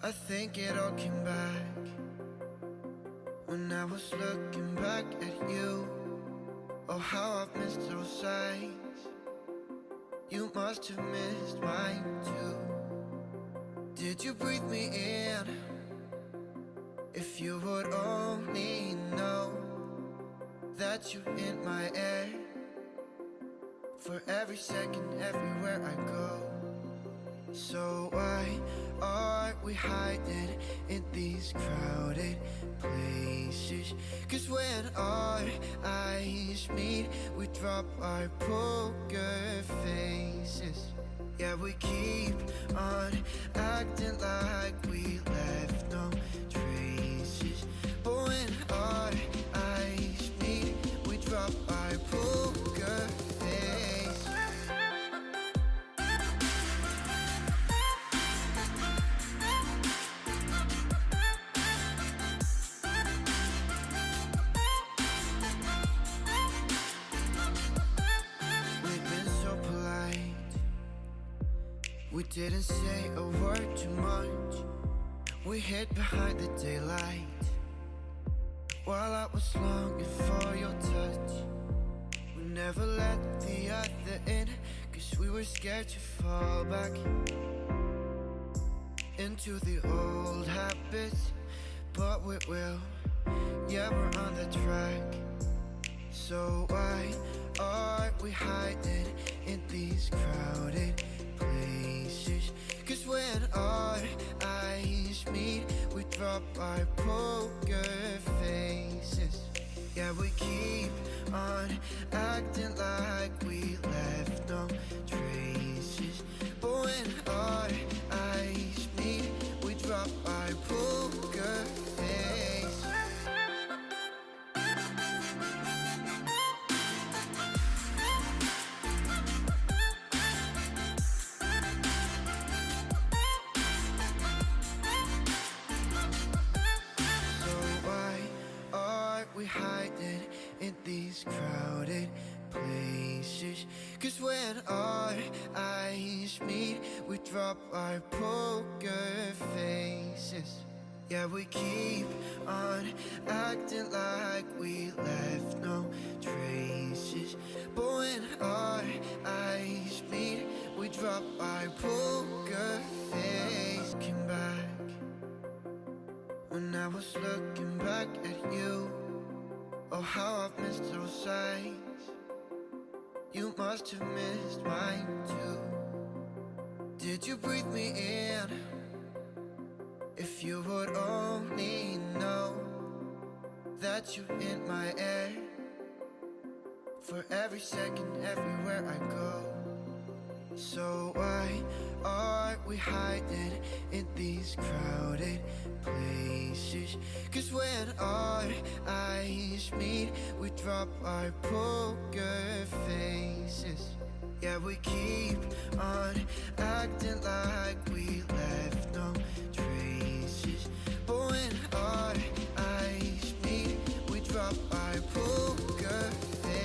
I think it all came back when I was looking back at you. Oh, how I've missed those sights. You must have missed mine too. Did you breathe me in? If you would only know that you're in my air, for every second, everywhere I go. So why are we hiding in these crowded places? 'Cause when our eyes meet, we drop our poker faces. Yeah, we keep on acting like we left no traces. But when our eyes meet, we drop our poker face. We've been so polite, we didn't say a word too much. We hid behind the daylight while I was longing for your touch. We never let the other in, 'cause we were scared to fall back into the old habits. But we will, yeah, we're on the track. So why are we hiding in these crowded places? 'Cause when our eyes meet, we drop our poker faces. Yeah, we keep on acting like we left no traces. But when our eyes meet, we drop our poker face. We hiding in these crowded places. 'Cause when our eyes meet, we drop our poker faces. Yeah, we keep on acting like we left no traces. But when our eyes meet, we drop our poker face. Came back when I was looking back at you. Oh, how I've missed those sights. You must have missed mine too. Did you breathe me in? If you would only know that you're in my air, for every second, everywhere I go. So why are we hiding in these crowded places? 'Cause when our eyes meet, we drop our poker faces. Yeah, we keep on acting like we left no traces. But when our eyes meet, we drop our poker face.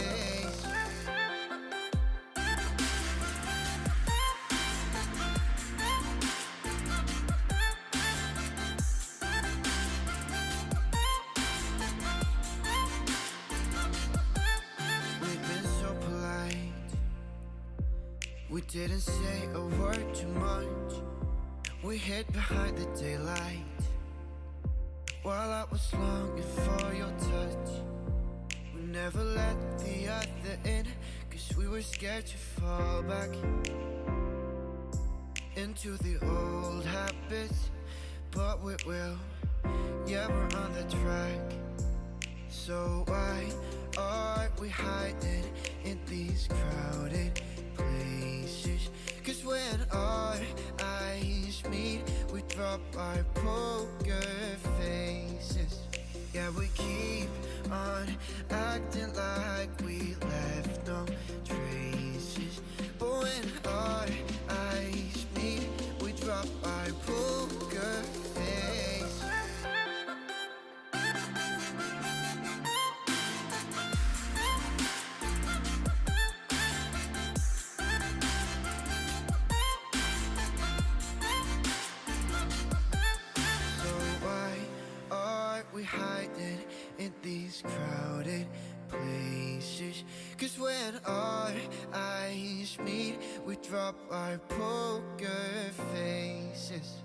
We didn't say a word too much. We hid behind the daylight while I was longing for your touch. We never let the other in, 'cause we were scared to fall back into the old habits. But we will, yeah, we're on the track. So why are we hiding in these crowded places? 'Cause when our eyes meet, we drop our poker faces. Yeah, we keep on acting like we left no traces. But when our eyes meet, we drop our poker face. drop our poker faces.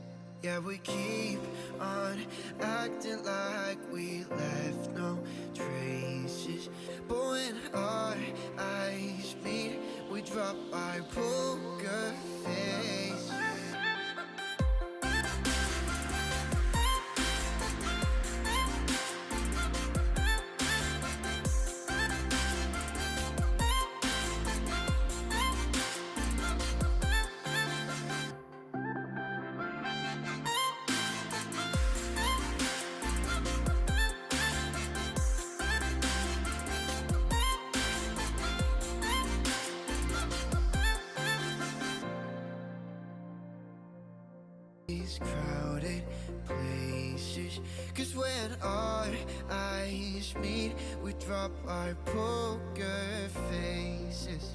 Yeah, we keep on acting like we left no traces. But when our eyes meet, we drop our poker face. These crowded places, 'cause when our eyes meet, we drop our poker faces.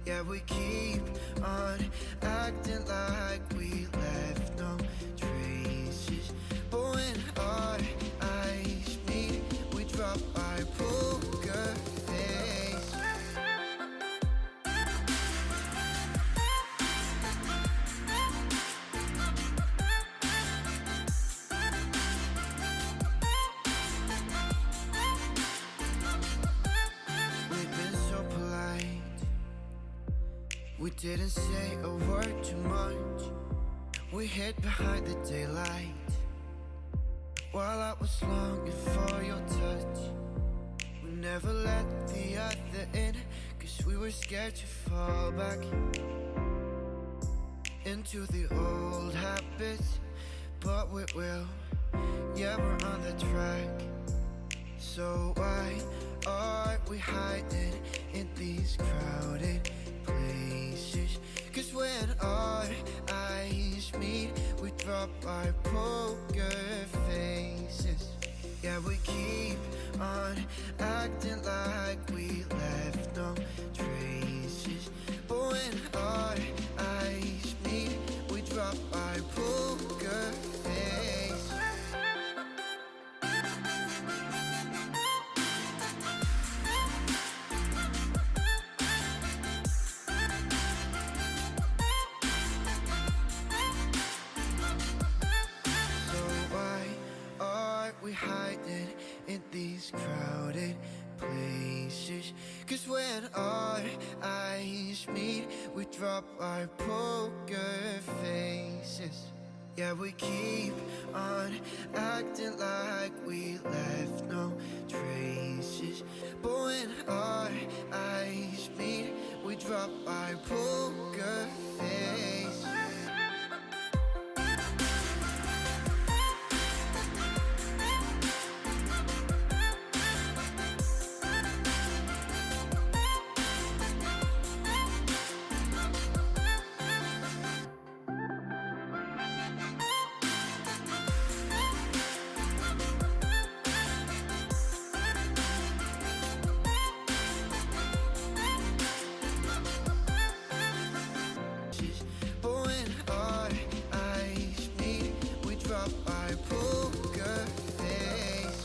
Yeah, we keep on acting like we left no traces. But when our eyes meet, we drop our poker face. We've been so polite, we didn't say a word too much. We hid behind the daylight while I was longing for your touch. We never let the other in, 'cause we were scared to fall back into the old habits. But we will, yeah, we're on the track. So why are we hiding in these crowded places? 'Cause when our eyes meet, we drop our poker faces. Yeah, we keep on acting like we left no traces. But when our eyes meet, we drop our poker face. So why are we hiding in these crowded places? 'Cause when our eyes meet, we drop our poker faces. Yeah, we keep on acting like we left no traces. But when our eyes meet, we drop our poker face. But when our eyes meet, we drop our poker face.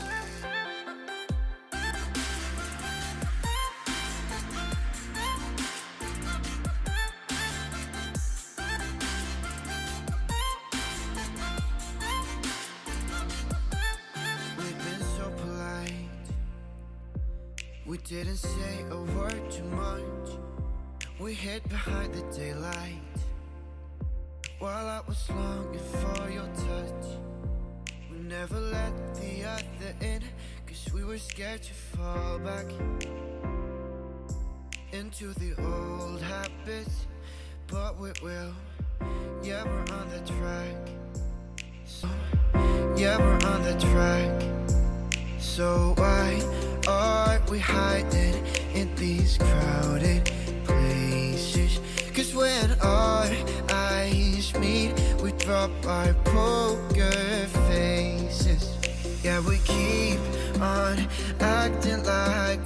We've been so polite, we didn't say a word too much. We hid behind the daylight while I was longing for your touch. We never let the other in, 'cause we were scared to fall back into the old habits. But we will, yeah, we're on the track. So, yeah, we're on the track. So why are we hiding in these crowded places? 'Cause when our eyes meet, we drop our poker faces. Yeah, we keep on acting like